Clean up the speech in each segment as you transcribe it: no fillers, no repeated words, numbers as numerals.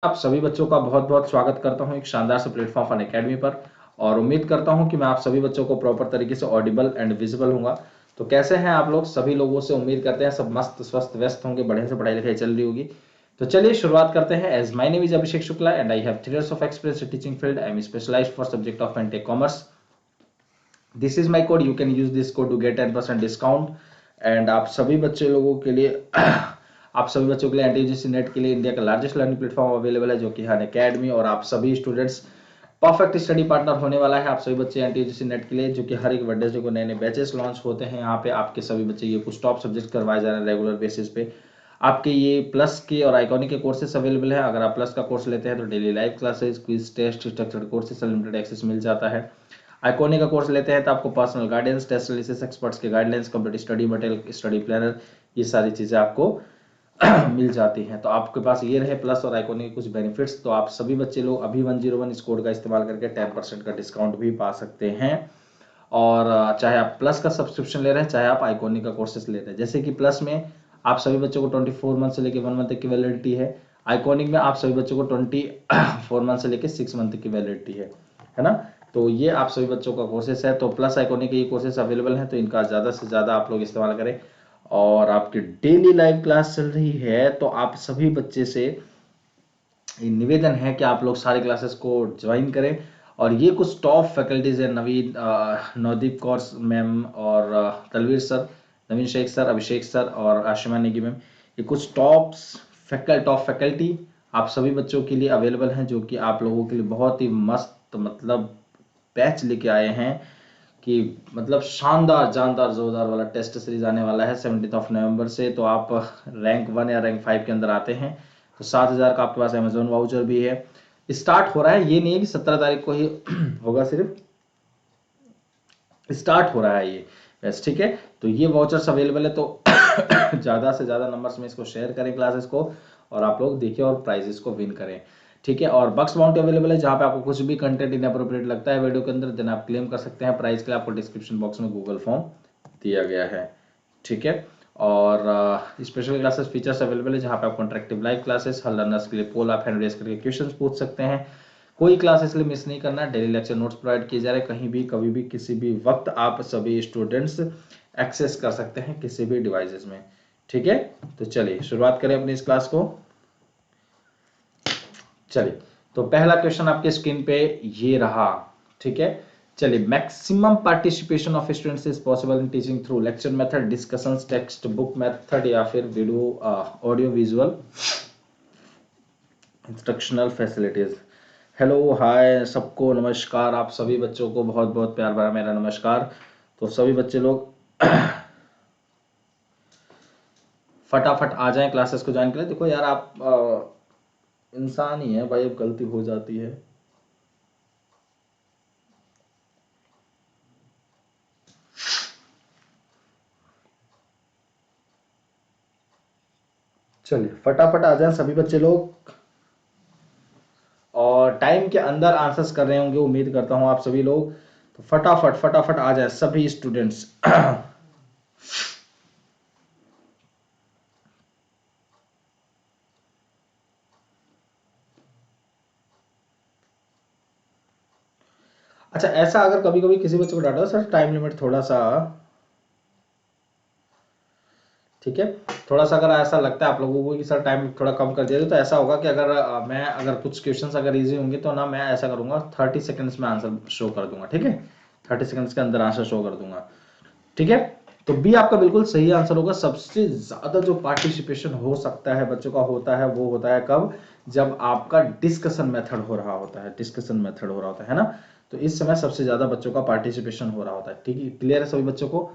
आप सभी बच्चों का बहुत-बहुत स्वागत करता हूं एक शानदार से प्लेटफॉर्म फन एकेडमी पर और उम्मीद करता हूं कि मैं आप सभी बच्चों को प्रॉपर तरीके से ऑडिबल एंड विजिबल होऊंगा। तो कैसे हैं आप लोग? सभी लोगों से उम्मीद करते हैं सब मस्त स्वस्थ व्यस्त होंगे, बढ़िया से पढ़ाई लिखाई चल रही होगी। तो चलिए शुरुआत करते हैं। As my name is Abhishek Shukla and I have 3 years of experience in teaching field. I am specialized for subject of Fintech Commerce. This is my code, you can use this code to get 10% discount. And आप सभी बच्चे लोगों के लिए आप सभी बच्चों के लिए एनटीयूजीसी नेट के लिए इंडिया का लार्जेस्ट लर्निंग प्लेटफॉर्म अवेलेबल है जो कि है अकेडमी। और आप सभी स्टूडेंट्स परफेक्ट स्टडी पार्टनर होने वाला है आप सभी बच्चे एनटीयूजीसी नेट के लिए, जो कि हर एक वेडनेसडे को नए नए बैचेस लॉन्च होते हैं। यहाँ पे आपके सभी बच्चे ये कुछ टॉप सब्जेक्ट करवाए जा रहे हैं रेगुलर बेसिस पे। आपके ये प्लस के और आइकॉनिक के कोर्सेस अवेलेबल है। अगर आप प्लस का कोर्स लेते हैं तो daily live classes, quiz, test, structured courses, unlimited access मिल जाता है। आइकॉनिक का कोर्स लेते हैं तो आपको personal guidance, test analysis, experts के guidelines, complete study material, study planner, ये सारी चीजें आपको मिल जाती हैं। तो आपके पास ये रहे प्लस और आइकॉनिक के कुछ बेनिफिट्स। तो आप सभी बच्चे लोग अभी 101 इस कोड का इस्तेमाल करके 10% का डिस्काउंट भी पा सकते हैं। और चाहे आप प्लस का सब्सक्रिप्शन ले रहे हैं, चाहे आप आइकॉनिक का कोर्सेस ले रहे हैं। जैसे कि प्लस में आप सभी बच्चों को 24 मंथ से लेकर 1 मंथ तक की वैलिडिटी है। आइकॉनिक में आप सभी बच्चों को 24 मंथ से लेकर 6 मंथ तक की वैलिडिटी है ना। तो ये आप सभी बच्चों का कोर्सेस है। तो प्लस आइकॉनिक के ये कोर्सेस अवेलेबल हैं, तो इनका ज़्यादा से ज़्यादा आप लोग इस्तेमाल करें। और आपकी डेली लाइव क्लास चल रही है, तो आप सभी बच्चे से निवेदन है कि आप लोग सारी क्लासेस को ज्वाइन करें। और ये कुछ टॉप फैकल्टीज है, नवीन नवदीप कौर मैम और तलवीर सर, नवीन शेख सर, अभिषेक सर और आशिमा नेगी मैम। ये कुछ टॉप फैकल्टी आप सभी बच्चों के लिए अवेलेबल हैं, जो कि आप लोगों के लिए बहुत ही मस्त मतलब बैच लेके आए हैं कि मतलब शानदार जानदार जोरदार वाला टेस्ट सीरीज आने वाला है 17 नवंबर से। तो आप रैंक 1 या रैंक 5 के अंदर आते हैं तो 7,000 का आपके पास अमेजोन वाउचर भी है। स्टार्ट हो रहा है, ये नहीं है कि 17 तारीख को ही होगा, सिर्फ स्टार्ट हो रहा है ये बस, ठीक है। तो ये वाउचर्स अवेलेबल है, तो ज़्यादा से ज़्यादा नंबर्स में इसको शेयर करें क्लासेस को, और आप लोग देखिए और प्राइजेस को विन करें, ठीक है। और बक्स बाउंटी अवेलेबल है, जहाँ पे आपको कुछ भी कंटेंट इनअप्रोप्रिएट लगता है वीडियो के अंदर, देन आप क्लेम कर सकते हैं। प्राइस के लिए आपको डिस्क्रिप्शन बॉक्स में गूगल फॉर्म दिया गया है, ठीक है। और स्पेशल क्लासेस फीचर्स अवेलेबल है, जहाँ पे आप इंटरेक्टिव लाइव क्लासेस, हर लर्नर्स के लिए पोल आप हैंड रेज करके क्वेश्चंस पूछ सकते हैं। कोई क्लास इसलिए मिस नहीं करना, डेली लेक्चर नोट्स प्रोवाइड किए जा रहे हैं, कहीं भी कभी भी किसी भी वक्त आप सभी स्टूडेंट्स एक्सेस कर सकते हैं किसी भी डिवाइसेस में, ठीक है। तो चलिए शुरुआत करें अपनी इस क्लास को। चलिए, तो पहला क्वेश्चन आपके स्क्रीन पे ये रहा, ठीक है। चलिए, maximum participation of students is possible in teaching through lecture method, discussions, text book method या फिर video audio visual instructional facilities. Hello hi सबको नमस्कार, आप सभी बच्चों को बहुत बहुत प्यार भरा मेरा नमस्कार। तो सभी बच्चे लोग फटाफट आ जाएं क्लासेस को ज्वाइन करें। देखो यार, आप इंसान ही है भाई, अब गलती हो जाती है। चलिए फटाफट आ जाएं सभी बच्चे लोग, और टाइम के अंदर आंसर्स कर रहे होंगे उम्मीद करता हूं आप सभी लोग। तो फटाफट फटाफट आ जाए सभी स्टूडेंट्स। अच्छा, ऐसा अगर कभी कभी किसी बच्चे को डांटा सर टाइम लिमिट थोड़ा सा, ठीक है, थोड़ा सा अगर ऐसा लगता है आप लोगों को कि सर टाइम थोड़ा कम कर दिया जाए, तो ऐसा होगा कि अगर मैं अगर कुछ क्वेश्चंस अगर इजी होंगे तो ना मैं ऐसा करूंगा 30 सेकंड्स में आंसर शो कर दूंगा, ठीक है। 30 सेकंड्स के अंदर आंसर शो कर दूंगा, ठीक है। तो बी आपका बिल्कुल सही आंसर होगा। सबसे ज्यादा जो पार्टिसिपेशन हो सकता है बच्चों का होता है वो होता है कब, जब आपका डिस्कशन मेथड हो रहा होता है, डिस्कशन मेथड हो रहा होता है ना। तो इस समय सबसे ज्यादा बच्चों का पार्टिसिपेशन हो रहा होता है, ठीक है। क्लियर है सभी बच्चों को?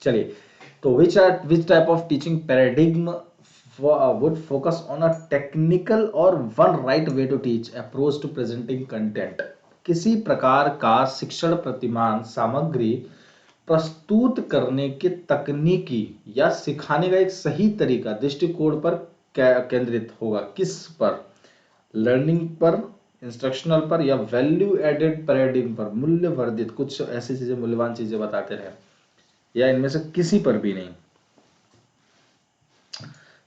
चलिए, तो विच type of teaching paradigm would focus on a technical or one right way to teach approach to presenting content। किसी प्रकार का शिक्षण प्रतिमान सामग्री प्रस्तुत करने के तकनीकी या सिखाने का एक सही तरीका दृष्टिकोण पर केंद्रित होगा। किस पर? लर्निंग पर, इंस्ट्रक्शनल पर, या वैल्यू एडेड पैराडिग्म पर, मूल्य वर्धित कुछ ऐसी चीजें, मूल्यवान चीजें बताते रहे, या इनमें से किसी पर भी नहीं।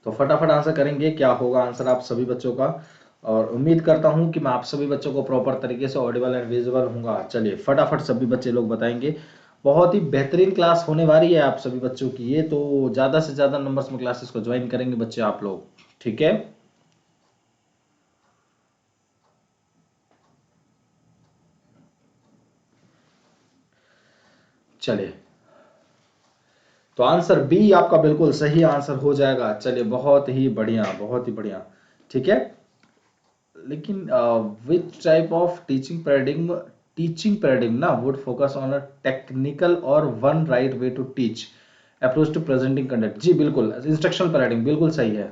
तो फटाफट आंसर करेंगे, क्या होगा आंसर आप सभी बच्चों का। और उम्मीद करता हूं कि मैं आप सभी बच्चों को प्रॉपर तरीके से ऑडिबल एंड विजिबल होऊंगा। चलिए फटाफट सभी बच्चे लोग बताएंगे। बहुत ही बेहतरीन क्लास होने वाली है आप सभी बच्चों की ये, तो ज्यादा से ज्यादा नंबर्स में क्लासेस को ज्वाइन करेंगे बच्चे आप लोग, ठीक है। चलिए, तो आंसर बी आपका बिल्कुल सही आंसर हो जाएगा। चलिए बहुत ही बढ़िया, बहुत ही बढ़िया, ठीक है। लेकिन which type of teaching paradigm ना would focus on a technical और one right way to teach approach to presenting conduct. जी बिल्कुल, इंस्ट्रक्शनल पैराडिग्म बिल्कुल सही है।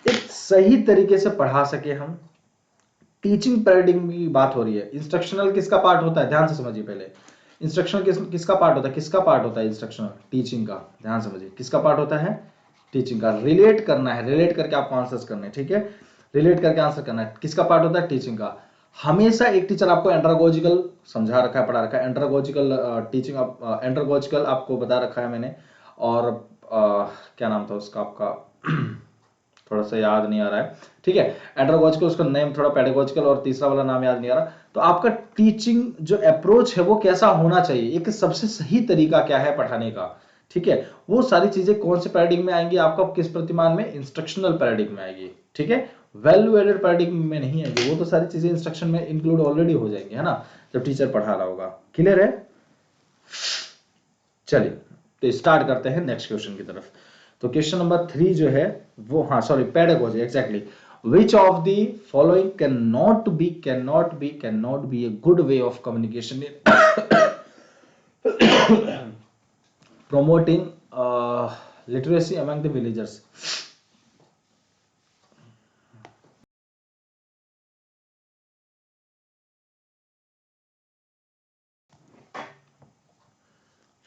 एक सही तरीके से पढ़ा सके हम, टीचिंग पैराडिग्म की बात हो रही है। इंस्ट्रक्शनल किसका पार्ट होता है, ध्यान से समझिए पहले। इंस्ट्रक्शनल किसका पार्ट होता है, किसका पार्ट होता है इंस्ट्रक्शनल, टीचिंग का। ध्यान समझिए किसका पार्ट होता है, टीचिंग का। रिलेट करना है, रिलेट करके आपको आंसर्स करने हैं, ठीक है। रिलेट करके आंसर करना है, किसका पार्ट होता है, टीचिंग का। हमेशा एक टीचर आपको एंड्रागोजिकल समझा रखा है, पढ़ा रखा है, एंड्रागोजिकल टीचिंग, एंड्रागोजिकल आपको बता रखा है मैंने। और क्या नाम था उसका आपका थोड़ा सा याद नहीं आ रहा है, ठीक है। एंड्रागोजिकल उसका नेम, थोड़ा पेडागोजिकल, और तीसरा वाला नाम याद नहीं आ रहा। तो आपका टीचिंग जो अप्रोच है वो कैसा होना चाहिए, एक सबसे सही तरीका क्या है पढ़ाने का, ठीक है। वो सारी चीजें कौन से पैराडिग्म में आएंगी, आपका किस प्रतिमान में, इंस्ट्रक्शनल पैराडिग्म में आएगी, ठीक है। वैल्यू एडेड पैराडिग्म में नहीं आएगी, वो तो सारी चीजें इंस्ट्रक्शन में इंक्लूड ऑलरेडी हो जाएंगी, है ना, जब टीचर पढ़ा रहा होगा। क्लियर है। चलिए तो स्टार्ट करते हैं नेक्स्ट क्वेश्चन की तरफ। तो क्वेश्चन नंबर 3 जो है वो, हाँ sorry, pedagogy, exactly. Which of the following can not be a good way of communication in promoting literacy among the villagers।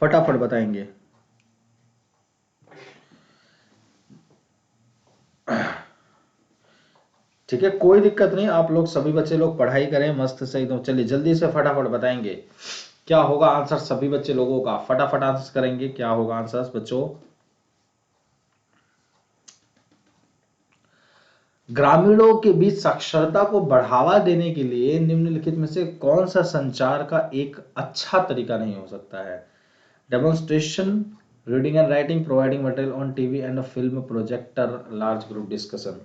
फटाफट बताएंगे। ठीक है, कोई दिक्कत नहीं, आप लोग सभी बच्चे लोग पढ़ाई करें मस्त से एकदम। चलिए जल्दी से फटाफट बताएंगे क्या होगा आंसर सभी बच्चे लोगों का, फटाफट आंसर करेंगे, क्या होगा आंसर बच्चों। ग्रामीणों के बीच साक्षरता को बढ़ावा देने के लिए निम्नलिखित में से कौन सा संचार का एक अच्छा तरीका नहीं हो सकता है। Demonstration, reading and writing, providing material on TV and film projector, large group discussion.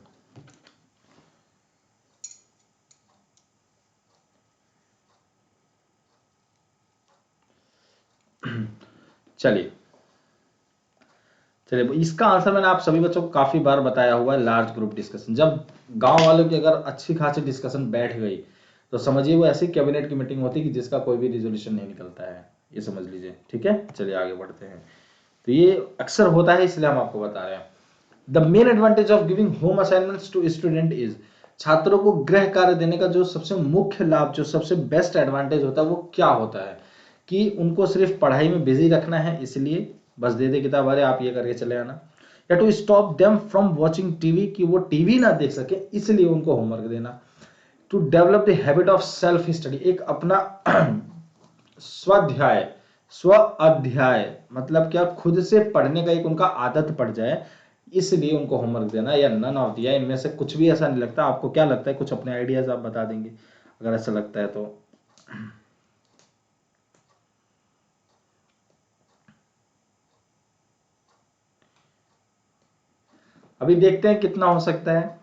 चलिए चलिए, इसका आंसर मैंने आप सभी बच्चों को काफी बार बताया हुआ है, लार्ज ग्रुप डिस्कशन। जब गांव वालों की अगर अच्छी खासी डिस्कशन बैठ गई तो समझिए वो ऐसी कैबिनेट की मीटिंग होती है कि जिसका कोई भी रिजोल्यूशन नहीं निकलता है, ये समझ लीजिए, ठीक है। चलिए आगे बढ़ते हैं। तो ये अक्सर होता है इसलिए हम आपको बता रहे हैं। The main advantage of giving home assignments to student is, छात्रों को गृह कार्य देने का जो सबसे मुख्य लाभ, जो सबसे बेस्ट एडवांटेज होता है वो क्या होता है, कि उनको सिर्फ पढ़ाई में बिजी रखना है, इसलिए बस दे दे किताब, अरे आप ये करके चले आना। या to stop them from watching TV, कि वो टीवी ना देख सके इसलिए उनको होमवर्क देना। To develop the habit of self study, एक अपना स्वाध्याय, स्व अध्याय मतलब क्या, खुद से पढ़ने का एक उनका आदत पड़ जाए, इसलिए उनको होमवर्क देना। या नन ऑफ दिया, इनमें से कुछ भी ऐसा नहीं लगता। आपको क्या लगता है, कुछ अपने आइडियाज आप बता देंगे अगर ऐसा लगता है तो। अभी देखते हैं कितना हो सकता है।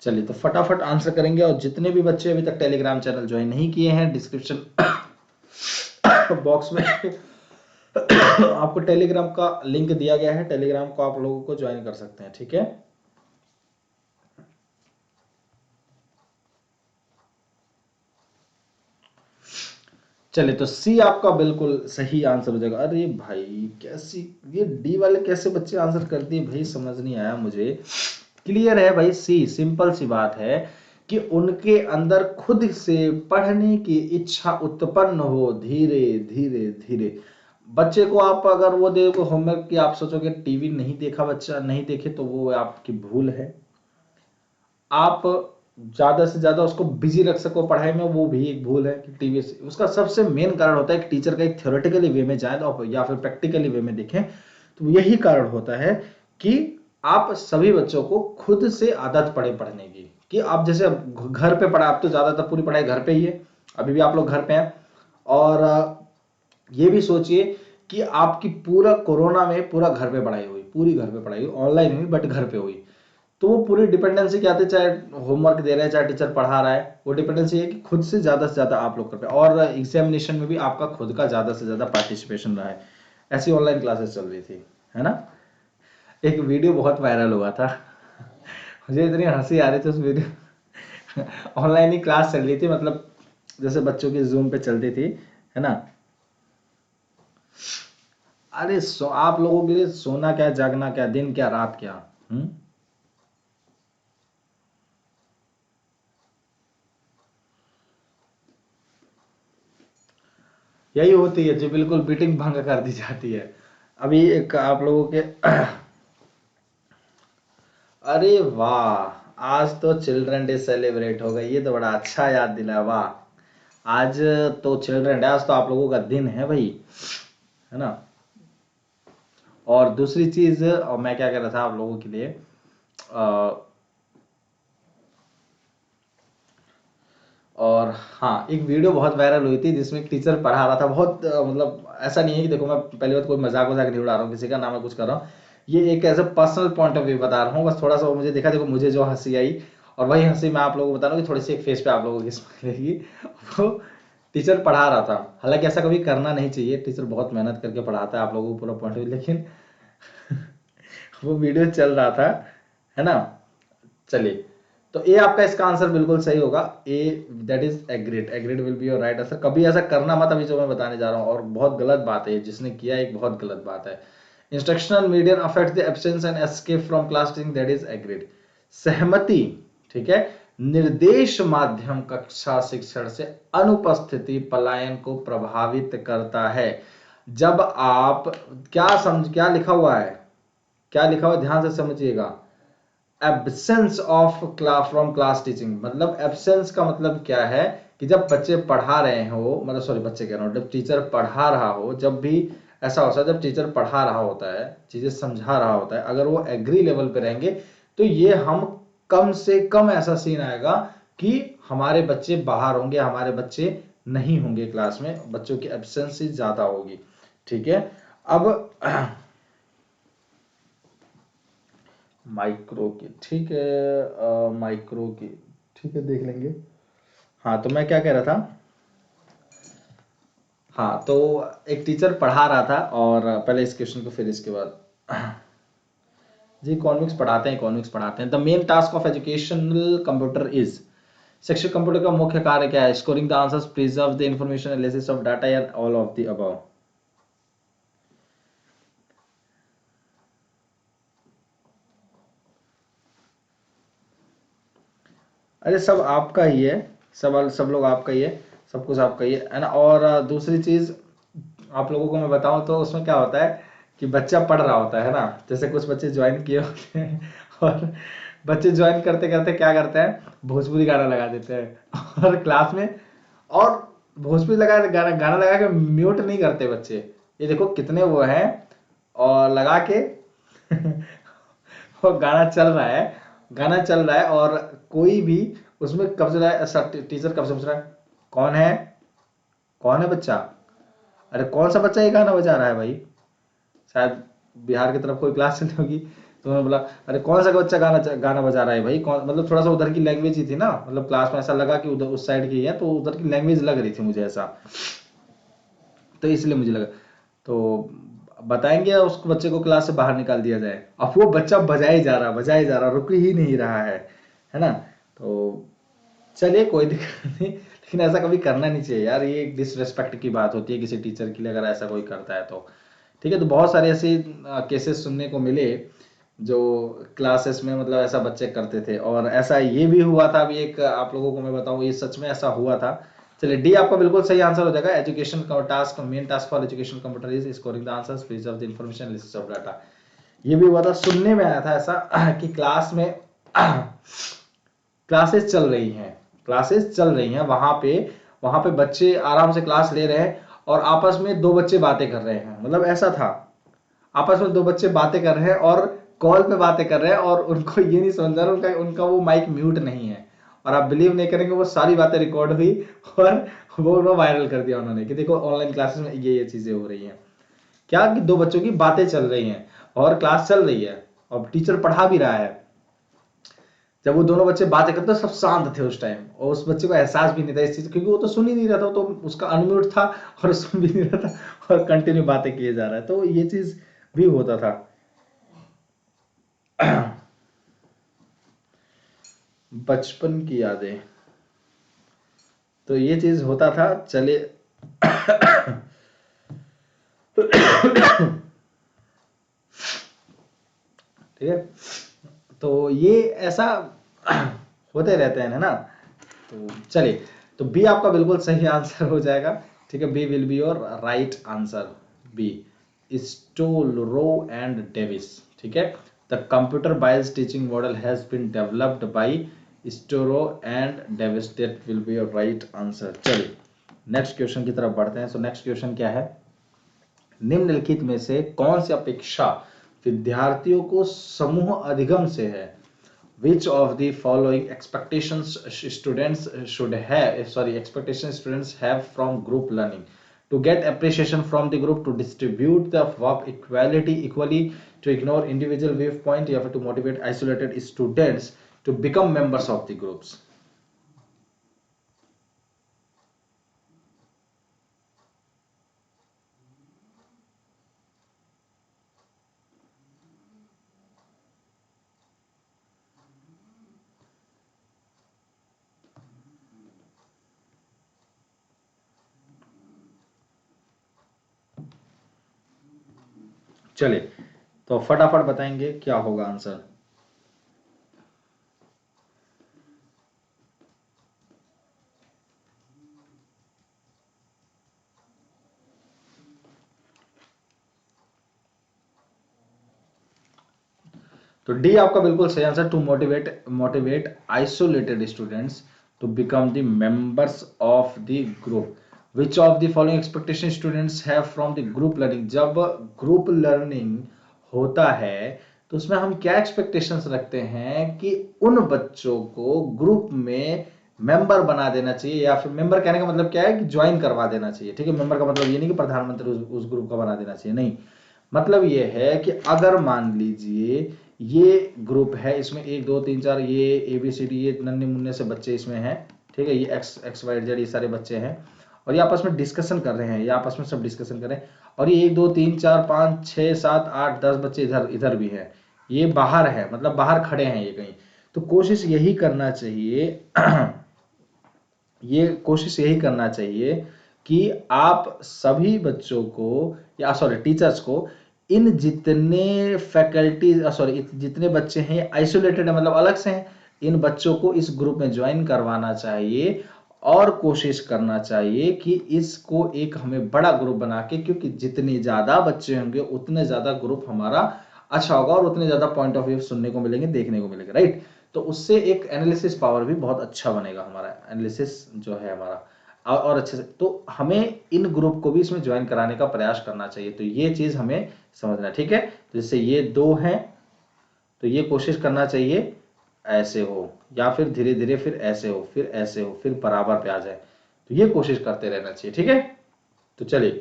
चलिए तो फटाफट आंसर करेंगे। और जितने भी बच्चे अभी तक टेलीग्राम चैनल ज्वाइन नहीं किए हैं, डिस्क्रिप्शन बॉक्स में आपको टेलीग्राम का लिंक दिया गया है, टेलीग्राम को आप लोगों को ज्वाइन कर सकते हैं, ठीक है। चलिए तो सी आपका बिल्कुल सही आंसर हो जाएगा। अरे भाई कैसी, ये डी वाले कैसे बच्चे आंसर कर दिए भाई, समझ नहीं आया मुझे। क्लियर है भाई, सी सिंपल सी बात है कि उनके अंदर खुद से पढ़ने की इच्छा उत्पन्न हो, धीरे धीरे धीरे। बच्चे को आप अगर वो देखो होमवर्क की, आप सोचोगे टीवी नहीं देखा बच्चा, नहीं देखे, तो वो आपकी भूल है। आप ज्यादा से ज्यादा उसको बिजी रख सको पढ़ाई में, वो भी एक भूल है कि टीवी से। उसका सबसे मेन कारण होता है कि टीचर का एक थ्योरेटिकली वे में जाए तो या फिर प्रैक्टिकली वे में देखें, तो यही कारण होता है कि आप सभी बच्चों को खुद से आदत पड़े पढ़ने की, कि आप जैसे घर पे पढ़ा, आप तो ज्यादातर पूरी पढ़ाई घर पे ही है, अभी भी आप लोग घर पे हैं। और ये भी सोचिए कि आपकी पूरा कोरोना में पूरा घर पे पढ़ाई हुई, पूरी घर पे पढ़ाई हुई, ऑनलाइन हुई बट घर पे हुई। तो वो पूरी डिपेंडेंसी क्या आती है, चाहे होमवर्क दे रहे हैं चाहे टीचर पढ़ा रहा है, वो डिपेंडेंसी है कि खुद से ज्यादा आप लोग कर पाए। और एग्जामिनेशन में भी आपका खुद का ज्यादा से ज्यादा पार्टिसिपेशन रहा है। ऐसी ऑनलाइन क्लासेस चल रही थी, है ना। एक वीडियो बहुत वायरल हुआ था, मुझे इतनी हंसी आ रही थी उस वीडियो ऑनलाइन ही क्लास चल रही थी, मतलब जैसे बच्चों की जूम पे चलती थी, है ना। अरे आप लोगों के लिए सोना क्या, जागना क्या, दिन क्या, रात क्या। यही होती है जो बिल्कुल मीटिंग भंग कर दी जाती है। अभी एक आप लोगों के अरे वाह, आज तो चिल्ड्रन डे सेलिब्रेट हो गई, ये तो बड़ा अच्छा याद दिला, वाह। आज तो चिल्ड्रन डे, आज तो आप लोगों का दिन है भाई, है ना। और दूसरी चीज, और मैं क्या कह रहा था आप लोगों के लिए, और हाँ, एक वीडियो बहुत वायरल हुई थी जिसमें एक टीचर पढ़ा रहा था, बहुत मतलब ऐसा नहीं है कि देखो मैं पहली बात कोई मजाक वजाक नहीं उड़ा रहा हूँ किसी का, ना मैं कुछ कर रहा हूँ, ये एक ऐसे पर्सनल पॉइंट ऑफ व्यू बता रहा हूँ, बस थोड़ा सा वो मुझे देखा, देखो मुझे जो हंसी आई, और वही हंसी मैं आप लोगों को बता रहा हूँ कि थोड़ी सी एक फेस पे आप लोगों की स्माइल रहेगी। वो टीचर पढ़ा रहा था, हालांकि ऐसा कभी करना नहीं चाहिए, टीचर बहुत मेहनत करके पढ़ाता है आप लोगों को पूरा पॉइंट ऑफ व्यू, लेकिन वो वीडियो चल रहा था, है ना। चलिए, तो ए आपका इसका आंसर बिल्कुल सही होगा, A that is agreed, agreed will be your right answer. कभी ऐसा करना मत, अभी जो मैं बताने जा रहा हूँ, और बहुत गलत बात है जिसने किया, एक बहुत गलत बात है। Instructional medium affect the absence and escape from class teaching, that is agreed. सहमति, ठीक है। निर्देश माध्यम कक्षा शिक्षण से अनुपस्थिति पलायन को प्रभावित करता है। जब आप क्या लिखा हुआ है, क्या लिखा हुआ है, ध्यान से समझिएगा। Absence of class from class teaching, मतलब एब्सेंस का मतलब क्या है कि जब बच्चे पढ़ा रहे हो, मतलब सॉरी बच्चे कह रहा हूँ, जब टीचर पढ़ा रहा हो, जब भी ऐसा होता है, जब टीचर पढ़ा रहा होता है, चीजें समझा रहा होता है, अगर वो एग्री लेवल पे रहेंगे तो ये हम कम से कम ऐसा सीन आएगा कि हमारे बच्चे बाहर होंगे, हमारे बच्चे नहीं होंगे क्लास में, बच्चों की एब्सेंस ज्यादा होगी, ठीक है। अब माइक्रो की, ठीक है, माइक्रो की, ठीक है, देख लेंगे। हाँ, तो मैं क्या कह रहा था, हाँ, तो एक टीचर पढ़ा रहा था, और पहले इस क्वेश्चन को फिर इसके बाद जी इकोनॉमिक्स पढ़ाते हैं, इकोनॉमिक्स पढ़ाते हैं। The main task of educational computer is, शिक्षक कंप्यूटर का मुख्य कार्य क्या है, scoring the answers, preserve the information, analysis of data, या ऑल ऑफ द अबव। अरे सब आपका ही है, सब लोग आपका ही है, सब कुछ आपका ही है ना। और दूसरी चीज आप लोगों को मैं बताऊं तो उसमें क्या होता है कि बच्चा पढ़ रहा होता है ना, जैसे कुछ बच्चे ज्वाइन किए होते हैं, और बच्चे ज्वाइन करते करते क्या करते हैं, भोजपुरी गाना लगा देते हैं और क्लास में, और भोजपुरी गाना लगा के म्यूट नहीं करते बच्चे, ये देखो कितने वो हैं, और लगा के वो गाना चल रहा है, गाना चल रहा है, और कोई भी उसमें कब से रहा है, टीचर कब से पूछ रहा है, कौन है, कौन है बच्चा, अरे कौन सा बच्चा ये गाना बजा रहा है भाई, शायद बिहार की तरफ कोई क्लास चलती होगी, तो उन्होंने बोला अरे कौन सा बच्चा गाना गाना बजा रहा है भाई, कौन, मतलब थोड़ा सा उधर की लैंग्वेज ही थी ना, मतलब क्लास में ऐसा लगा कि उधर उस साइड की है, तो उधर की लैंग्वेज लग रही थी मुझे ऐसा, तो इसलिए मुझे लगा, तो बताएंगे उस बच्चे को क्लास से बाहर निकाल दिया जाए, अब वो बच्चा बजाए जा रहा, रुक ही नहीं रहा है ना। तो चलिए कोई दिक्कत नहीं, लेकिन ऐसा कभी करना नहीं चाहिए यार, ये एक डिसरेस्पेक्ट की बात होती है किसी टीचर के लिए अगर ऐसा कोई करता है तो, ठीक है। तो बहुत सारे ऐसे केसेस सुनने को मिले जो क्लासेस में मतलब ऐसा बच्चे करते थे, और ऐसा ये भी हुआ था, अभी एक आप लोगों को मैं बताऊं, ये सच में ऐसा हुआ था। चलिए डी आपका बिल्कुल सही आंसर हो जाएगा, एजुकेशन का task, main task for education computer is scoring the answers, preserve the information, analysis of data. ये भी हुआ था, सुनने में आया था ऐसा कि क्लास में क्लासेस चल रही हैं, क्लासेस चल रही हैं, वहां पे बच्चे आराम से क्लास ले रहे हैं, और आपस में दो बच्चे बातें कर रहे हैं, मतलब ऐसा था। आपस में दो बच्चे बातें कर रहे हैं और कॉल पे बातें कर रहे हैं और उनको ये नहीं समझ रहा उनका उनका वो माइक म्यूट नहीं है, और आप बिलीव नहीं करेंगे वो सारी बातें रिकॉर्ड हुई और वो वायरल कर दिया उन्होंने कि देखो ऑनलाइन क्लासेस में ये चीजें हो रही हैं। क्या कि दो बच्चों की बातें चल रही हैं और क्लास चल रही है और टीचर पढ़ा भी रहा है। जब वो दोनों बच्चे बातें करते सब शांत थे उस टाइम, और उस बच्चे को एहसास भी नहीं था इस चीज, क्योंकि वो तो सुन ही नहीं रहा था, तो उसका अनम्यूट था और सुन भी नहीं रहा था और कंटिन्यू बातें किए जा रहा है, तो ये चीज भी होता था। बचपन की यादें, तो ये चीज होता था। चले ठीक है, तो ये ऐसा होते रहते हैं, है ना। तो चलिए, तो बी आपका बिल्कुल सही आंसर हो जाएगा। ठीक है, B will be your right answer. B, Stolurow and Davis. ठीक है, the computer based teaching model has been developed by Stolurow and Davis, that will be your right answer. चलिए नेक्स्ट क्वेश्चन की तरफ बढ़ते हैं। सो नेक्स्ट क्वेश्चन क्या है, निम्नलिखित में से कौन सी अपेक्षा विद्यार्थियों को समूह अधिगम से है। Which of the following expectations students have from group learning? To get appreciation from the group, to distribute the work equally, to ignore individual viewpoint, या फिर to motivate isolated students to become members of the groups. चलिए, तो फटाफट बताएंगे क्या होगा answer. तो D आपका बिल्कुल सही answer, to motivate isolated students to become the members of the group. Which of the following expectation students have from the group learning. जब ग्रुप लर्निंग होता है तो उसमें हम क्या एक्सपेक्टेशंस रखते हैं कि उन बच्चों को ग्रुप में मेंबर बना देना चाहिए, या फिर मेंबर कहने का मतलब क्या है कि ज्वाइन करवा देना चाहिए। ठीक है, मेंबर का मतलब ये नहीं कि प्रधानमंत्री उस ग्रुप का बना देना चाहिए, नहीं, मतलब ये है कि अगर मान लीजिए ये ग्रुप है, इसमें 1 2 3 4 ये ABCD ये नन्हे मुन्ने से बच्चे इसमें हैं। ठीक है, ये XYZ ये सारे बच्चे हैं और ये आपस में डिस्कशन कर रहे हैं, ये आपस में सब डिस्कशन कर रहे हैं, और ये 1 2 3 4 5 6 7 8 10 बच्चे इधर इधर भी हैं, ये बाहर है, मतलब बाहर खड़े हैं ये कहीं। तो कोशिश यही करना चाहिए ये कोशिश यही करना चाहिए कि आप सभी बच्चों को, या सॉरी टीचर्स को, इन जितने फैकल्टी सॉरी जितने बच्चे हैं आइसोलेटेड है, मतलब अलग से हैं, इन बच्चों को इस ग्रुप में ज्वाइन करवाना चाहिए और कोशिश करना चाहिए कि इसको एक हमें बड़ा ग्रुप बना के, क्योंकि जितने ज्यादा बच्चे होंगे उतने ज्यादा ग्रुप हमारा अच्छा होगा और उतने ज्यादा पॉइंट ऑफ व्यू सुनने को मिलेंगे, देखने को मिलेंगे, राइट। तो उससे एक एनालिसिस पावर भी बहुत अच्छा बनेगा, हमारा एनालिसिस जो है हमारा और अच्छे से, तो हमें इन ग्रुप को भी इसमें ज्वाइन कराने का प्रयास करना चाहिए। तो ये चीज हमें समझना, ठीक है। तो जैसे ये दो हैं तो ये कोशिश करना चाहिए ऐसे हो, या फिर धीरे धीरे फिर ऐसे हो, फिर ऐसे हो, फिर बराबर पे आ जाए, तो ये कोशिश करते रहना चाहिए, ठीक है। तो चलिए,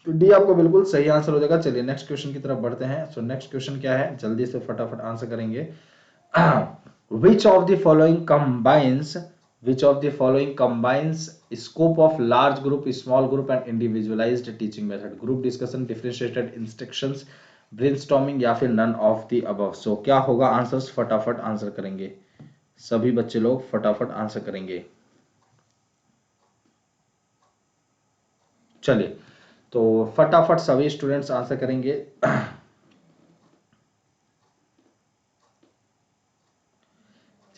तो डी आपको बिल्कुल सही आंसर हो जाएगा। चलिए नेक्स्ट क्वेश्चन की तरफ बढ़ते हैं। सो नेक्स्ट क्वेश्चन क्या है, जल्दी से फटाफट आंसर करेंगे। which of the following combines which of the following combines scope of large group, small group and individualized teaching method? Group discussion, differentiated instructions, brainstorming, या फिर none of the above? So क्या होगा answers, फटाफट answer करेंगे सभी बच्चे लोग, फटाफट आंसर करेंगे। चलिए, तो फटाफट सभी स्टूडेंट्स आंसर करेंगे।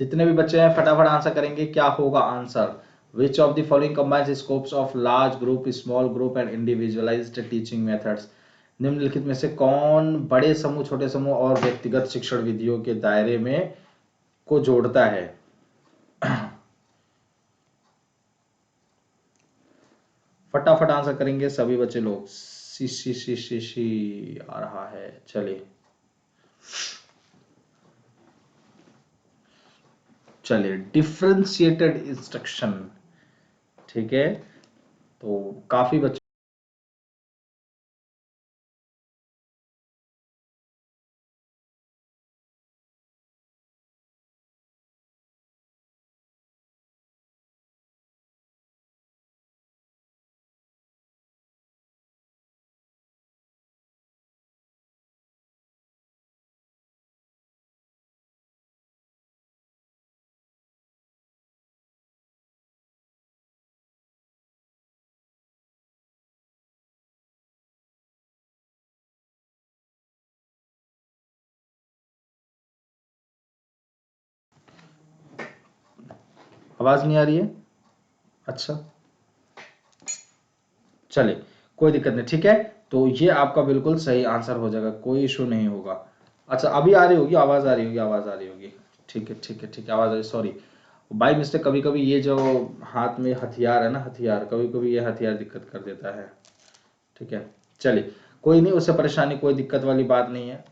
जितने भी बच्चे हैं फटाफट आंसर करेंगे, क्या होगा answer. Which of the following combines scopes of large group, small group and individualised teaching methods. निम्नलिखित में से कौन बड़े समूह, छोटे समूह और व्यक्तिगत शिक्षण विधियों के दायरे में को जोड़ता है। फटाफट आंसर करेंगे सभी बच्चे लोग, सी आ रहा है। चलिए डिफरेंशिएटेड इंस्ट्रक्शन, ठीक है। तो काफी बच्चे आवाज नहीं आ रही है। अच्छा चलिए कोई दिक्कत नहीं, ठीक है। तो ये आपका बिल्कुल सही आंसर हो जाएगा, कोई इशू नहीं होगा। अच्छा अभी आ रही होगी आवाज, आ रही होगी, आवाज आ रही होगी। ठीक है ठीक है ठीक है, आवाज आ रही, सॉरी बाई मिस्टेक। कभी कभी ये जो हाथ में हथियार है ना, हथियार, कभी कभी ये हथियार दिक्कत कर देता है। ठीक है चलिए कोई नहीं, उससे परेशानी कोई दिक्कत वाली बात नहीं है।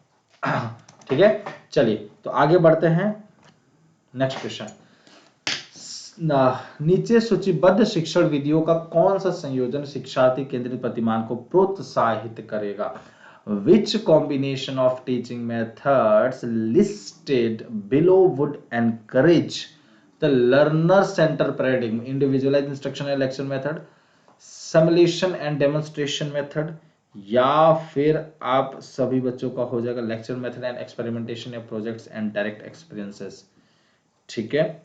ठीक है चलिए तो आगे बढ़ते हैं। नेक्स्ट क्वेश्चन, नीचे सूचीबद्ध शिक्षण विधियों का कौन सा संयोजन शिक्षार्थी केंद्रित प्रतिमान को प्रोत्साहित करेगा? Which combination of teaching methods listed below would encourage the learner center paradigm? Individualized instruction and lecture method, simulation and demonstration method, या फिर आप सभी बच्चों का हो जाएगा लेक्चर मेथड एंड एक्सपेरिमेंटेशन या प्रोजेक्ट्स एंड डायरेक्ट एक्सपीरियंसेस। ठीक है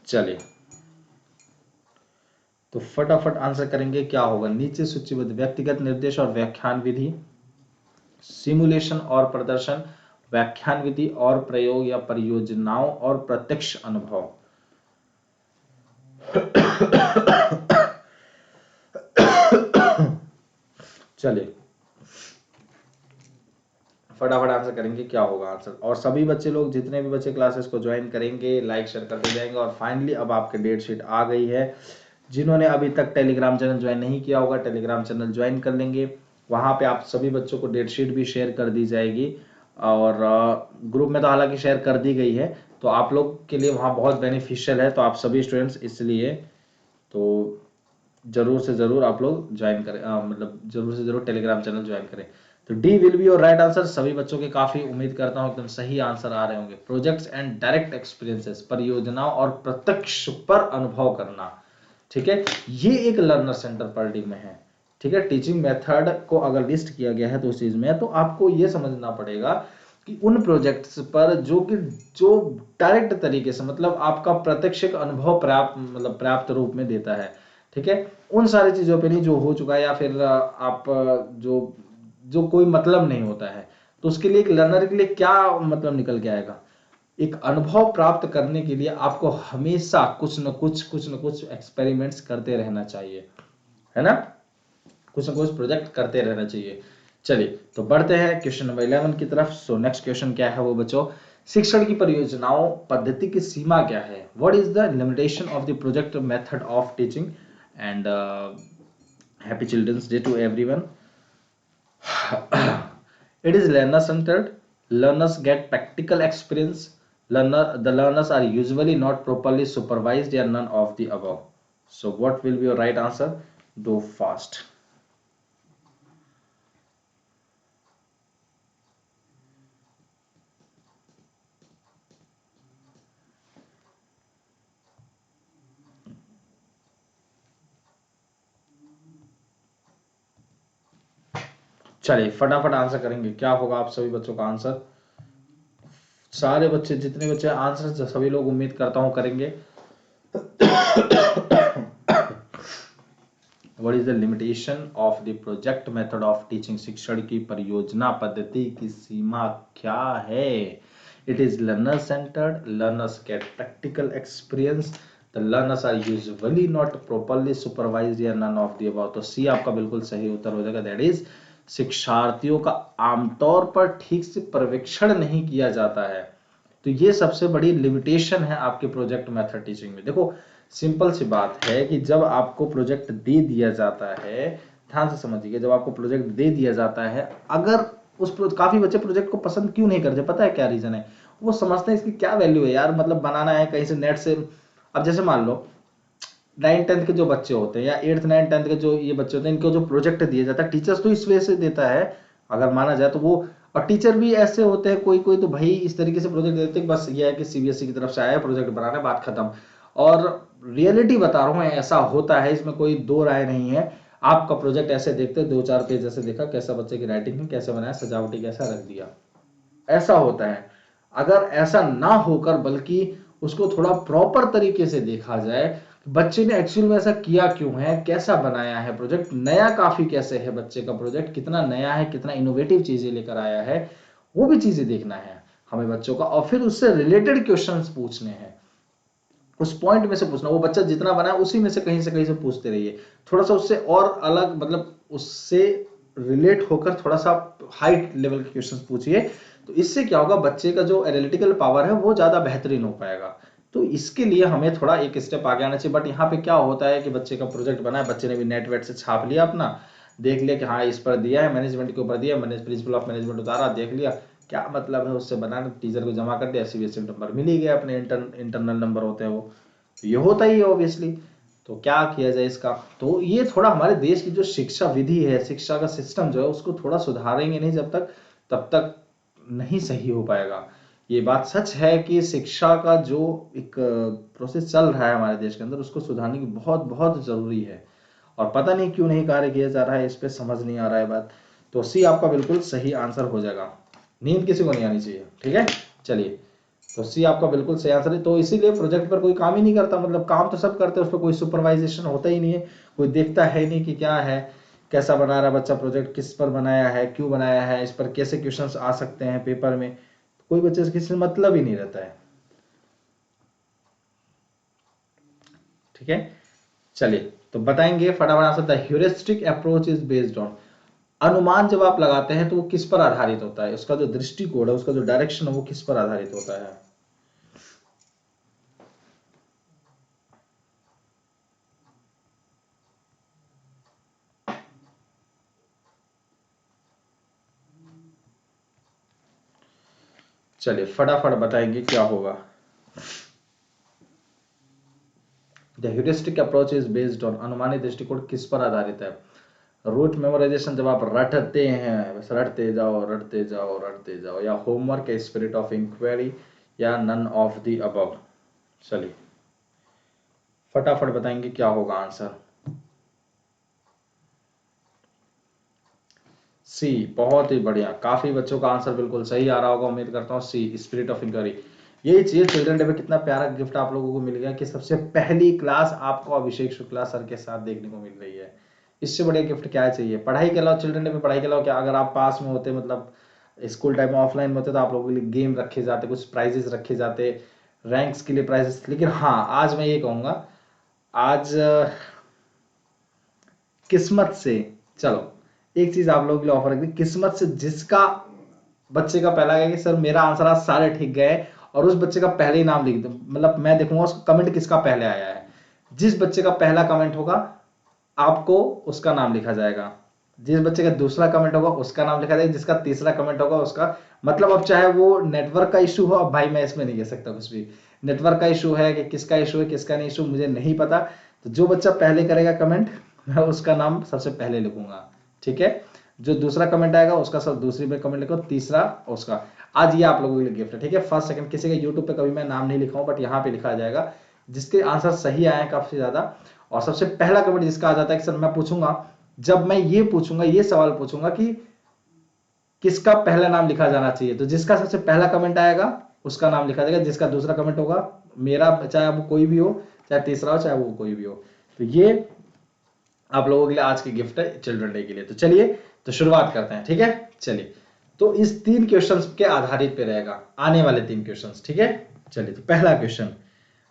चलिए तो फटाफट आंसर करेंगे, क्या होगा? नीचे सूचीबद्ध व्यक्तिगत निर्देश और व्याख्यान विधि, सिमुलेशन और प्रदर्शन, व्याख्यान विधि और प्रयोग, या परियोजनाओं और प्रत्यक्ष अनुभव। चलिए फटाफट आंसर करेंगे, क्या होगा आंसर। और सभी बच्चे लोग, जितने भी बच्चे क्लासेस को ज्वाइन करेंगे, लाइक शेयर करते जाएंगे। और फाइनली अब आपके डेट शीट आ गई है। जिन्होंने अभी तक टेलीग्राम चैनल ज्वाइन नहीं किया होगा, टेलीग्राम चैनल ज्वाइन कर लेंगे। वहां पे आप सभी बच्चों को डेट शीट भी शेयर कर दी जाएगी। और ग्रुप में तो हालांकि शेयर कर दी गई है, तो आप लोग के लिए वहां बहुत बेनिफिशियल है। तो आप सभी स्टूडेंट्स इसलिए तो जरूर से जरूर आप लोग ज्वाइन करें, मतलब जरूर से जरूर टेलीग्राम चैनल ज्वाइन करें। तो D will be your right answer. सभी बच्चों के काफी उम्मीद करता हूं एकदम सही आंसर आ रहे होंगे। प्रोजेक्ट्स एंड डायरेक्ट एक्सपीरियंसेस, परियोजनाओं और प्रत्यक्ष पर अनुभव करना। ठीक है ये एक लर्नर सेंटर पैराडिग्म में है। ठीक है टीचिंग मेथड को अगर लिस्ट किया गया है तो उस चीज में, तो आपको ये समझना पड़ेगा कि उन प्रोजेक्ट्स पर जो डायरेक्ट तरीके से, मतलब आपका प्रत्यक्ष अनुभव प्राप्त, मतलब पर्याप्त रूप में देता है। ठीक है उन सारी चीजों पे नहीं जो हो चुका है, या फिर आप जो जो कोई मतलब नहीं होता है। तो उसके लिए एक लर्नर के लिए क्या मतलब निकल के आएगा? एक अनुभव प्राप्त करने के लिए आपको हमेशा कुछ न कुछ एक्सपेरिमेंट्स करते रहना चाहिए, है ना? कुछ न कुछ प्रोजेक्ट करते रहना चाहिए। चलिए तो बढ़ते हैं क्वेश्चन नंबर 11 की तरफ। सो नेक्स्ट क्वेश्चन क्या है वो बच्चों, शिक्षण की परियोजनाओं पद्धति की सीमा क्या है? What is the limitation of the project method of teaching? And happy childrens day to everyone. It is learner centered. Learners get practical experience. The learners are usually not properly supervised, or none of the above. So what will be your right answer? Do fast. चलिए फटाफट answer करेंगे, क्या होगा आप सभी बच्चों का answer? सारे बच्चे, जितने बच्चे आंसर सभी लोग उम्मीद करता हूं करेंगे। What is the limitation of the project method of teaching? शिक्षण की परियोजना पद्धति की सीमा क्या है? It is learner centered. Learners get practical experience. The learners are usually not properly supervised, या none of the above. तो सी आपका बिल्कुल सही उत्तर हो जाएगा। दैट इज शिक्षार्थियों का आमतौर पर ठीक से पर्यवेक्षण नहीं किया जाता है। तो ये सबसे बड़ी लिमिटेशन है आपके प्रोजेक्ट मेथड टीचिंग में। देखो सिंपल सी बात है कि जब आपको प्रोजेक्ट दे दिया जाता है ध्यान से समझिए, जब आपको प्रोजेक्ट दे दिया जाता है, अगर काफी बच्चे प्रोजेक्ट को पसंद क्यों नहीं करते, पता है क्या रीजन है? वो समझते हैं इसकी क्या वैल्यू है यार, मतलब बनाना है कहीं से नेट से। अब जैसे मान लो 9th-10th के जो बच्चे होते हैं या 8th 9th 10th के जो ये बच्चे होते हैं, इनको जो प्रोजेक्ट दिया जाता है, टीचर्स तो इस वजह से देता है अगर माना जाए तो वो। और टीचर भी ऐसे होते हैं कोई कोई, तो भाई इस तरीके से प्रोजेक्ट देते हैं बस ये है कि सीबीएसई की तरफ से आया प्रोजेक्ट बनाना, बात खत्म। और रियलिटी बता रहा हूँ, ऐसा होता है, इसमें कोई दो राय नहीं है। आपका प्रोजेक्ट ऐसे देखते 2-4 पेज ऐसे देखा, कैसा बच्चे की राइटिंग है, कैसे बनाया, सजावटी कैसा रख दिया, ऐसा होता है। अगर ऐसा ना होकर बल्कि उसको थोड़ा प्रॉपर तरीके से देखा जाए, बच्चे ने एक्चुअल में ऐसा किया क्यों है, कैसा बनाया है प्रोजेक्ट, नया काफी कैसे है बच्चे का प्रोजेक्ट, कितना नया है, कितना इनोवेटिव चीजें लेकर आया है, वो भी चीजें देखना है हमें बच्चों का। और फिर उससे रिलेटेड क्वेश्चंस पूछने हैं, उस पॉइंट में से पूछना, वो बच्चा जितना बनाया उसी में से कहीं से पूछते रहिए, थोड़ा सा उससे और अलग, मतलब उससे रिलेट होकर थोड़ा सा हाई लेवल के क्वेश्चंस पूछिए। तो इससे क्या होगा, बच्चे का जो एनालिटिकल पावर है वो ज्यादा बेहतरीन हो पाएगा। तो इसके लिए हमें थोड़ा एक स्टेप आगे आना चाहिए। बट यहाँ पे क्या होता है कि बच्चे का प्रोजेक्ट बना है, बच्चे ने भी नेट वेट से छाप लिया अपना, देख लिया कि हाँ इस पर दिया है, मैनेजमेंट के ऊपर दिया, प्रिंसिपल ऑफ मैनेजमेंट उतारा, देख लिया क्या मतलब है उससे बनाना, टीचर को जमा कर दिया, सीबीएसई नंबर मिल ही गया, अपने इंटरनल नंबर होते हैं वो, तो ये होता ही है ऑब्वियसली। तो क्या किया जाए इसका, तो ये थोड़ा हमारे देश की जो शिक्षा विधि है, शिक्षा का सिस्टम जो है उसको थोड़ा सुधारेंगे नहीं जब तक, तब तक नहीं सही हो पाएगा। ये बात सच है कि शिक्षा का जो एक प्रोसेस चल रहा है हमारे देश के अंदर, उसको सुधारने की बहुत बहुत जरूरी है। और पता नहीं क्यों नहीं कार्य किया जा रहा है, इस पे समझ नहीं आ रहा है बात। तो सी आपका बिल्कुल सही आंसर हो जाएगा। नींद किसी को नहीं आनी चाहिए, ठीक है। चलिए, तो सी आपका बिल्कुल सही आंसर है। तो इसीलिए प्रोजेक्ट पर कोई काम ही नहीं करता, मतलब काम तो सब करते हैं, उस पर कोई सुपरवाइजेशन होता ही नहीं है, कोई देखता है नहीं कि क्या है, कैसा बना रहा बच्चा प्रोजेक्ट, किस पर बनाया है, क्यों बनाया है, इस पर कैसे क्वेश्चंस आ सकते हैं पेपर में, कोई बच्चे से किसी से मतलब ही नहीं रहता है, ठीक है। चलिए, तो बताएंगे फटाफट answer. The heuristic approach is based on, अनुमान जब आप लगाते हैं तो वो किस पर आधारित होता है, उसका जो दृष्टिकोण है, उसका जो डायरेक्शन है वो किस पर आधारित होता है। चलिए फटाफट बताएंगे क्या होगा। The heuristic approach is based on, अनुमानित दृष्टिकोण किस पर आधारित है। रूट मेमोराइजेशन, जब आप रटते हैं बस रटते जाओ रटते जाओ रटते जाओ, या होमवर्क, या स्पिरिट ऑफ इंक्वायरी, या नन ऑफ द अबव। चलिए फटाफट बताएंगे क्या होगा आंसर। सी, बहुत ही बढ़िया, काफी बच्चों का आंसर बिल्कुल सही आ रहा होगा, उम्मीद करता हूँ सी, स्पिरिट ऑफ इंक्वायरी। यही चीज चिल्ड्रन डे पे कितना प्यारा गिफ्ट आप लोगों को मिल गया कि सबसे पहली क्लास आपको अभिषेक शुक्ला सर के साथ देखने को मिल रही है। इससे बढ़िया गिफ्ट क्या चाहिए। पढ़ाई के अलावा चिल्ड्रन डे पे पढ़ाई के अलावा क्या, अगर आप पास में होते, मतलब स्कूल टाइम में ऑफलाइन में होते, तो आप लोगों के लिए गेम रखे जाते, कुछ प्राइजेस रखे जाते, रैंक्स के लिए प्राइजेस। लेकिन हाँ, आज मैं ये कहूंगा, आज किस्मत से, चलो एक चीज आप लोगों के लिए ऑफर रखती, किस्मत से जिसका बच्चे का पहला गया कि सर मेरा आंसर आज सारे ठीक गए, और उस बच्चे का पहले ही नाम लिख दो, मतलब मैं देखूंगा उसका कमेंट किसका पहले आया है, जिस बच्चे का पहला कमेंट होगा आपको उसका नाम लिखा जाएगा, जिस बच्चे का दूसरा कमेंट होगा उसका नाम लिखा जाएगा, जिसका तीसरा कमेंट होगा उसका, मतलब अब चाहे वो नेटवर्क का इशू हो, अब भाई मैं इसमें नहीं कह सकता कुछ भी, नेटवर्क का इशू है कि किसका इशू है किसका नहीं इशू मुझे नहीं पता। तो जो बच्चा पहले करेगा कमेंट, मैं उसका नाम सबसे पहले लिखूंगा, ठीक है। जो दूसरा कमेंट आएगा उसका सब दूसरी में कमेंट लिखो, तीसरा उसका। आज ये आप लोगों के लिए गिफ्ट है, ठीक है। फर्स्ट सेकंड किसी का यूट्यूब पे कभी मैं नाम नहीं लिखा हूं, बट यहाँ पे लिखा जाएगा जिसके आंसर सही आए हैं काफी ज्यादा, और सबसे पहला कमेंट जिसका आ जाता है कि सर मैं पूछूंगा, जब मैं ये पूछूंगा, ये सवाल पूछूंगा कि किसका पहला नाम लिखा जाना चाहिए, तो जिसका सबसे पहला कमेंट आएगा उसका नाम लिखा जाएगा, जिसका दूसरा कमेंट होगा मेरा, चाहे वो कोई भी हो, चाहे तीसरा हो, चाहे वो कोई भी हो। तो ये आप लोगों के लिए आज की गिफ्ट है चिल्ड्रन डे के लिए। तो चलिए, तो शुरुआत करते हैं, ठीक है। चलिए, तो इस 3 क्वेश्चंस के आधारित पे रहेगा आने वाले 3 क्वेश्चंस, ठीक है। चलिए, तो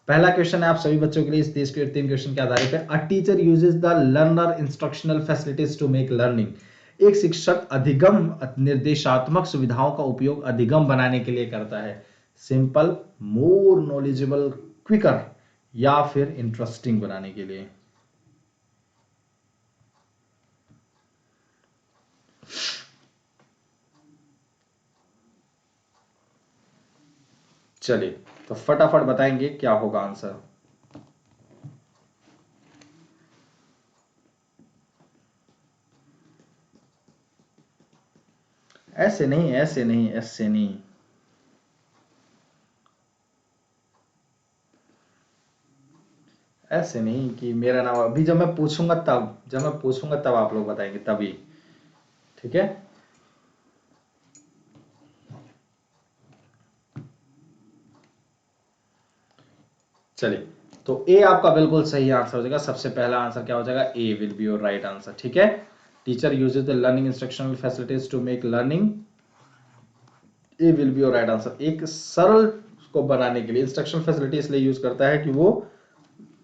पहला क्वेश्चन है आप सभी बच्चों के लिए इस 3 क्वेश्चन के आधारित है। A teacher uses the learner instructional facilities to make learning, एक शिक्षक अधिगम निर्देशात्मक सुविधाओं का उपयोग अधिगम बनाने के लिए करता है। सिंपल, मोर नॉलेजेबल, क्विकर, या फिर इंटरेस्टिंग बनाने के लिए। चलिए तो फटाफट बताएंगे क्या होगा आंसर। ऐसे नहीं, ऐसे नहीं, ऐसे नहीं। ऐसे नहीं कि मेरा नाम, अभी जब मैं पूछूंगा तब, जब मैं पूछूंगा तब आप लोग बताएंगे तभी। ठीक है, चलिए तो ए आपका बिल्कुल सही आंसर हो जाएगा। सबसे पहला आंसर क्या हो जाएगा, A will be your right answer. ठीक है, teacher uses the learning instructional facilities to make learning, A will be your right answer. एक सरल को बनाने के लिए इंस्ट्रक्शनल फैसिलिटी इसलिए यूज करता है कि वो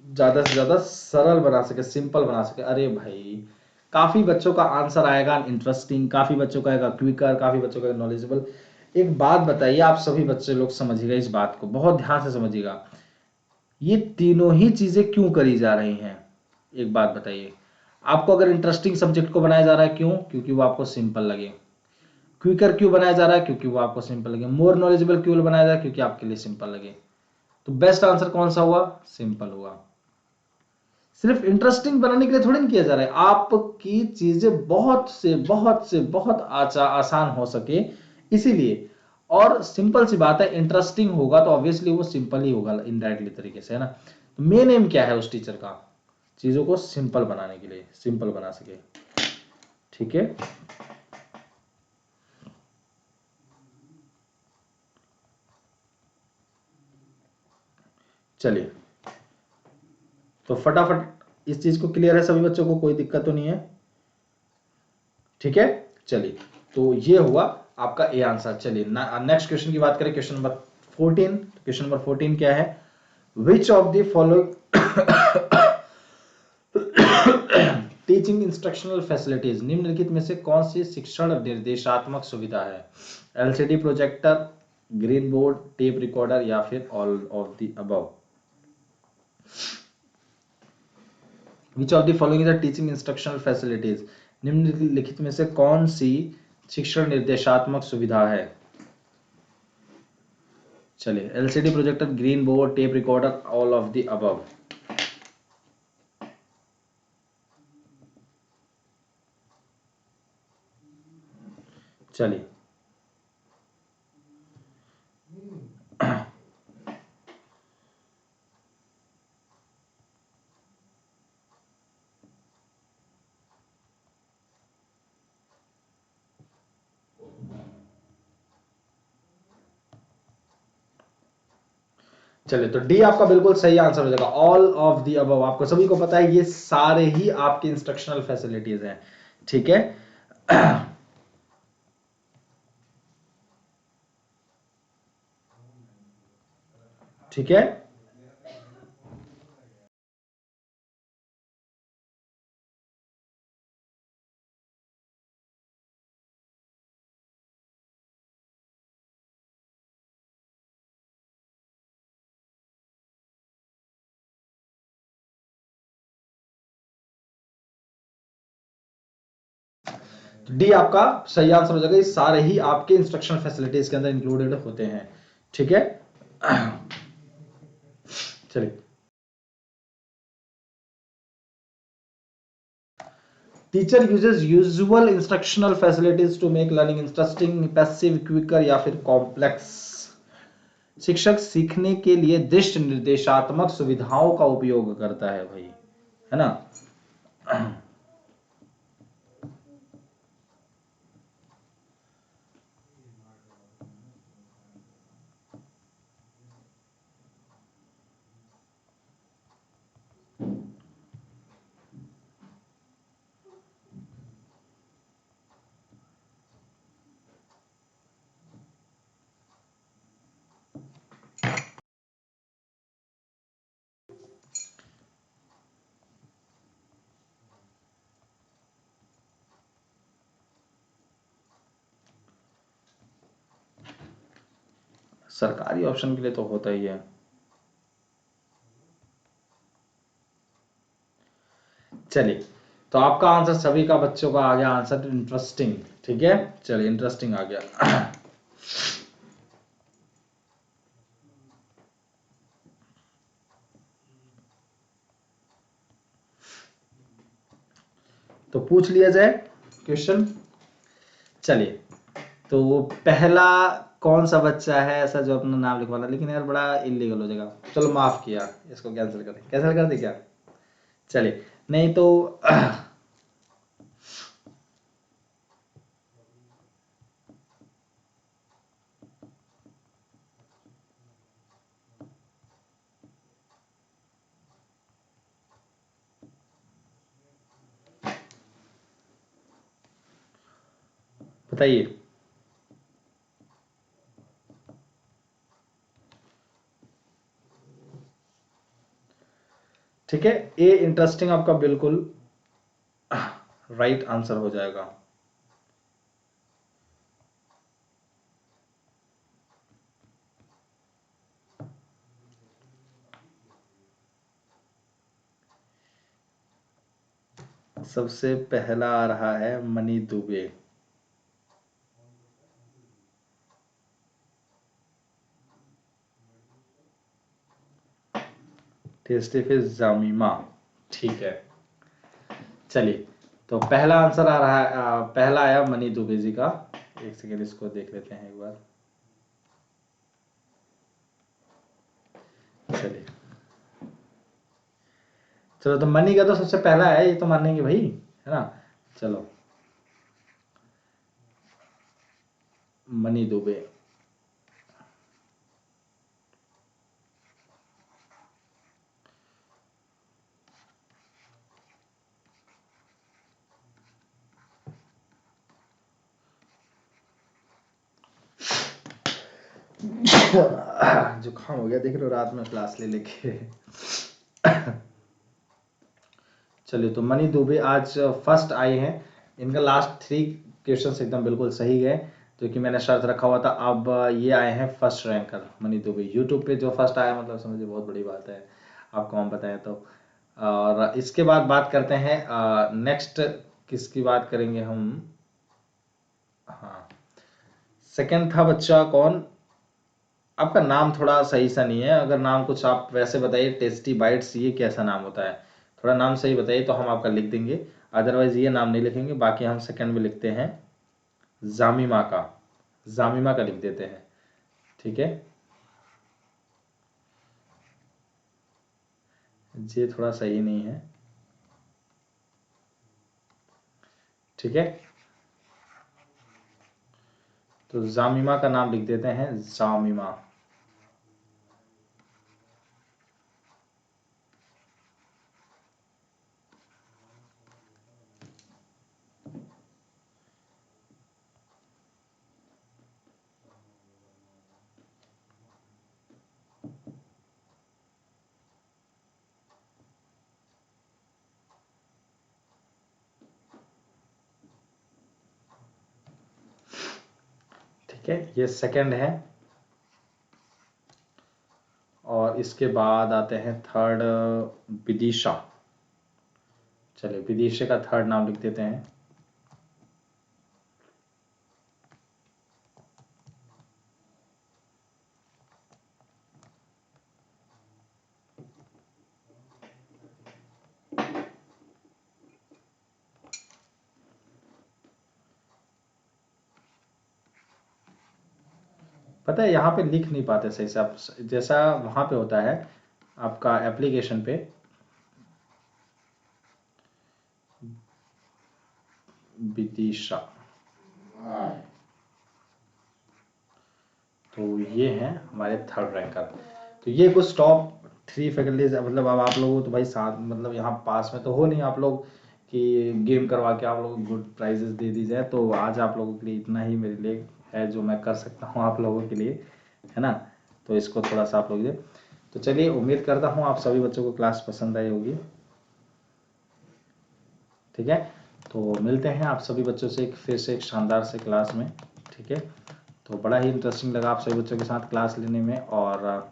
ज्यादा से ज्यादा सरल बना सके, सिंपल बना सके। अरे भाई, काफी बच्चों का आंसर आएगा इंटरेस्टिंग, काफी बच्चों का आएगा क्विकर, काफी बच्चों का नॉलेजेबल। एक बात बताइए, आप सभी बच्चे लोग समझिएगा, इस बात को बहुत ध्यान से समझिएगा, ये तीनों ही चीजें क्यों करी जा रही हैं। एक बात बताइए, आपको अगर इंटरेस्टिंग सब्जेक्ट को बनाया जा रहा है, क्यों? क्योंकि वो आपको सिंपल लगे। क्विकर क्यों बनाया जा रहा है? क्योंकि वो आपको सिंपल लगे। मोर नॉलेजेबल क्यों बनाया जा रहा है? क्योंकि आपके लिए सिंपल लगे। तो बेस्ट आंसर कौन सा हुआ? सिंपल हुआ। सिर्फ इंटरेस्टिंग बनाने के लिए थोड़ी नहीं किया जा रहा है, आपकी चीजें बहुत आसान हो सके इसीलिए। और सिंपल सी बात है, इंटरेस्टिंग होगा तो ऑब्वियसली वो सिंपल ही होगा इनडायरेक्टली तरीके से, है ना। मेन एम क्या है उस टीचर का? चीजों को सिंपल बनाने के लिए, सिंपल बना सके। ठीक है, चलिए तो फटाफट इस चीज को क्लियर है सभी बच्चों को, कोई दिक्कत तो नहीं है? ठीक है, चलिए तो ये हुआ आपका ए आंसर। चलिए नेक्स्ट क्वेश्चन की बात करें, क्वेश्चन नंबर 14। क्वेश्चन नंबर 14 क्या है, विच of the following teaching instructional facilities, निम्नलिखित में से कौन सी शिक्षण निर्देशात्मक सुविधा है? LCD projector, green board, tape recorder या फिर all of the above. Which of the following is a teaching instructional facilities, निम्नलिखित में से कौन सी शिक्षण निर्देशात्मक सुविधा है? चलिए, LCD projector, green board, tape recorder, all of the above. चलिए चलिए तो डी आपका बिल्कुल सही आंसर हो जाएगा, ऑल ऑफ दी अबव। आपको सभी को पता है ये सारे ही आपके इंस्ट्रक्शनल फैसिलिटीज हैं। ठीक है, ठीक है, तो डी आपका सही आंसर हो जाएगा, ये सारे ही आपके इंस्ट्रक्शनल फैसिलिटीज के अंदर इंक्लूडेड होते हैं। ठीक है, चलिए, teacher uses usual instructional facilities to make learning interesting, passive, quicker या फिर कॉम्प्लेक्स। शिक्षक सीखने के लिए दृश्य निर्देशात्मक सुविधाओं का उपयोग करता है भाई, है ना। सरकारी ऑप्शन के लिए तो होता ही है। चलिए तो आपका आंसर सभी का बच्चों का आ गया आंसर इंटरेस्टिंग। ठीक है, चलिए इंटरेस्टिंग आ गया। तो पूछ लिया जाए क्वेश्चन। चलिए, तो पहला कौन सा बच्चा है ऐसा जो अपना नाम लिखवाना, लेकिन यार बड़ा इलीगल हो जाएगा। चलो माफ किया, इसको कैंसिल कर दे, कैंसिल कर दे क्या? चलिए, नहीं तो बताइए। ठीक है, ए इंटरेस्टिंग आपका बिल्कुल राइट आंसर हो जाएगा। सबसे पहला आ रहा है मनी दुबे। टेस्टी फिश जामिमा, ठीक है। चलिए, तो पहला आंसर आ रहा है, पहला आया मनी दुबे जी का। एक सेकेंड, इसको देख लेते हैं एक बार। चलिए, चलो, तो मनी का तो सबसे पहला है, ये तो मानेंगे भाई, है ना। चलो, मनी दुबे। जुकाम हो गया, देख रहे हो, रात में क्लास ले लेके। चलिए, तो मनी दुबे आज फर्स्ट आए हैं। इनका लास्ट 3 क्वेश्चंस एकदम बिल्कुल सही गए, जो कि मैंने शर्त रखा हुआ था। अब ये आए हैं first ranker money Dubey. YouTube पे जो फर्स्ट आया, मतलब समझिए बहुत बड़ी बात है, आपको हम बताएं तो। और इसके बाद बात करते हैं नेक्स्ट, किसकी बात करेंगे हम। हाँ, सेकंड था बच्चा कौन। आपका नाम थोड़ा सही सा नहीं है, अगर नाम कुछ आप वैसे बताइए, टेस्टी बाइट्स, ये कैसा नाम होता है? थोड़ा नाम सही बताइए तो हम आपका लिख देंगे, अदरवाइज ये नाम नहीं लिखेंगे। बाकी हम सेकंड में लिखते हैं जामिमा का, जामिमा का लिख देते हैं, ठीक है। ये थोड़ा सही नहीं है, ठीक है। तो जामिमा का नाम लिख देते हैं जामिमा। ठीक है, ये सेकंड है। और इसके बाद आते हैं थर्ड, विदिशा। चलिए, विदिशा का थर्ड नाम लिख देते हैं। पता है, यहाँ पे लिख नहीं पाते सही से आप, जैसा वहां पे होता है आपका एप्लीकेशन पे। विदिशा, तो ये हैं हमारे थर्ड रैंकर। तो ये कुछ टॉप 3 फैकल्टीज, मतलब अब आप लोगों तो भाई साथ, मतलब यहाँ पास में तो हो नहीं आप लोग कि गेम करवा के आप लोग गुड प्राइजेस दे दी जाए। तो आज आप लोगों के लिए इतना ही मेरे लिए है जो मैं कर सकता हूँ आप लोगों के लिए, है ना। तो इसको थोड़ा सा आप लोग दे। तो चलिए, उम्मीद करता हूँ आप सभी बच्चों को क्लास पसंद आई होगी, ठीक है। तो मिलते हैं आप सभी बच्चों से फिर से एक शानदार से क्लास में, ठीक है। तो बड़ा ही इंटरेस्टिंग लगा आप सभी बच्चों के साथ क्लास लेने में। और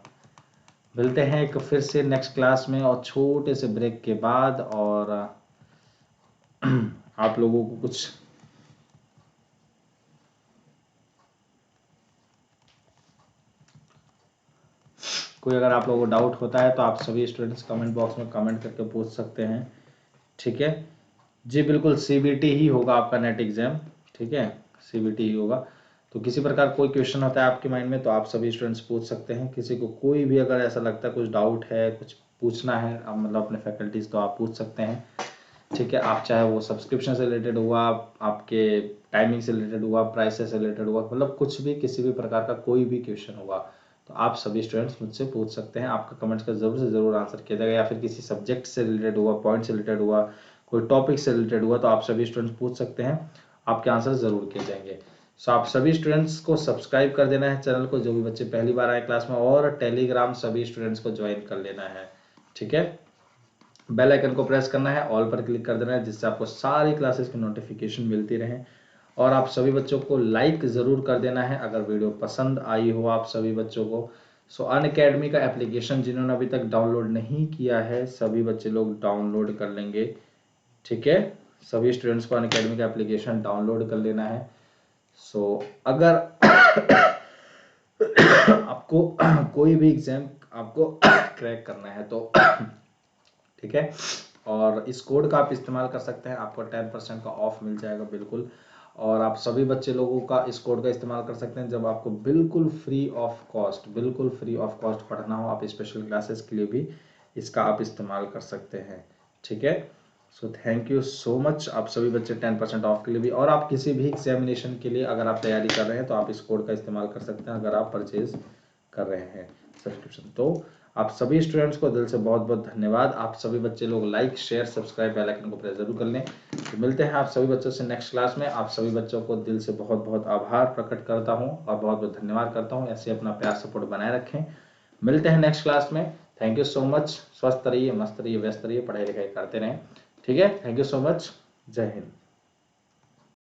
मिलते हैं एक फिर से नेक्स्ट क्लास में, और छोटे से ब्रेक के बाद। और आप लोगों को कुछ कोई अगर आप लोगों को डाउट होता है तो आप सभी स्टूडेंट्स कमेंट बॉक्स में कमेंट करके पूछ सकते हैं, ठीक है। जी बिल्कुल, सीबीटी ही होगा आपका नेट एग्जाम, ठीक है, सीबीटी ही होगा। तो किसी प्रकार कोई क्वेश्चन होता है आपके माइंड में तो आप सभी स्टूडेंट्स पूछ सकते हैं। किसी को कोई भी अगर ऐसा लगता है कुछ डाउट है, कुछ पूछना है मतलब अपने फैकल्टीज, तो आप पूछ सकते हैं, ठीक है। आप चाहे वो सब्सक्रिप्शन से रिलेटेड हुआ, आपके टाइमिंग से रिलेटेड हुआ, प्राइसेस से रिलेटेड हुआ, मतलब कुछ भी किसी भी प्रकार का कोई भी क्वेश्चन हुआ तो आप सभी स्टूडेंट्स मुझसे पूछ सकते हैं। आपका कमेंट्स का जरूर से जरूर आंसर किया जाएगा, या फिर किसी सब्जेक्ट से रिलेटेड हुआ, पॉइंट से रिलेटेड हुआ, कोई टॉपिक से रिलेटेड हुआ तो आप सभी स्टूडेंट्स पूछ सकते हैं, आपके आंसर जरूर किए जाएंगे। सो आप सभी स्टूडेंट्स को सब्सक्राइब कर देना है चैनल को, जो भी बच्चे पहली बार आए क्लास में, और टेलीग्राम सभी स्टूडेंट्स को ज्वाइन कर लेना है, ठीक है। बेल आइकन को प्रेस करना है, ऑल पर क्लिक कर देना है, जिससे आपको सारी क्लासेस की नोटिफिकेशन मिलती रहे। और आप सभी बच्चों को लाइक जरूर कर देना है अगर वीडियो पसंद आई हो आप सभी बच्चों को। सो अनअकैडमी का एप्लीकेशन जिन्होंने अभी तक डाउनलोड नहीं किया है, सभी बच्चे लोग डाउनलोड कर लेंगे, ठीक है। सभी स्टूडेंट्स को अनअकैडमी का एप्लीकेशन डाउनलोड कर लेना है। सो अगर आपको कोई भी एग्जाम आपको क्रैक करना है तो ठीक है, और इस कोड का आप इस्तेमाल कर सकते हैं, आपको 10% का ऑफ मिल जाएगा बिल्कुल। और आप सभी बच्चे लोगों का इस कोड का इस्तेमाल कर सकते हैं जब आपको बिल्कुल फ्री ऑफ कॉस्ट, बिल्कुल फ्री ऑफ कॉस्ट पढ़ना हो, आप स्पेशल क्लासेस के लिए भी इसका आप इस्तेमाल कर सकते हैं, ठीक है। So thank you so much, आप सभी बच्चे 10% ऑफ के लिए भी, और आप किसी भी एग्जामिनेशन के लिए अगर आप तैयारी कर रहे हैं तो आप इस कोड का इस्तेमाल कर सकते हैं अगर आप परचेज कर रहे हैं सब्सक्रिप्शन। तो आप सभी स्टूडेंट्स को दिल से बहुत बहुत धन्यवाद। आप सभी बच्चे लोग like share subscribe bell icon को प्रेस जरूर कर लें। तो मिलते हैं आप सभी बच्चों से नेक्स्ट क्लास में। आप सभी बच्चों को दिल से बहुत बहुत आभार प्रकट करता हूं और बहुत बहुत धन्यवाद करता हूं। ऐसे अपना प्यार सपोर्ट बनाए रखें। मिलते हैं नेक्स्ट क्लास में। Thank you so much. स्वस्थ रहिए, मस्त रहिए, व्यस्त रहिए, पढ़ाई लिखाई करते रहें, ठीक है। Thank you so much. जय हिंद।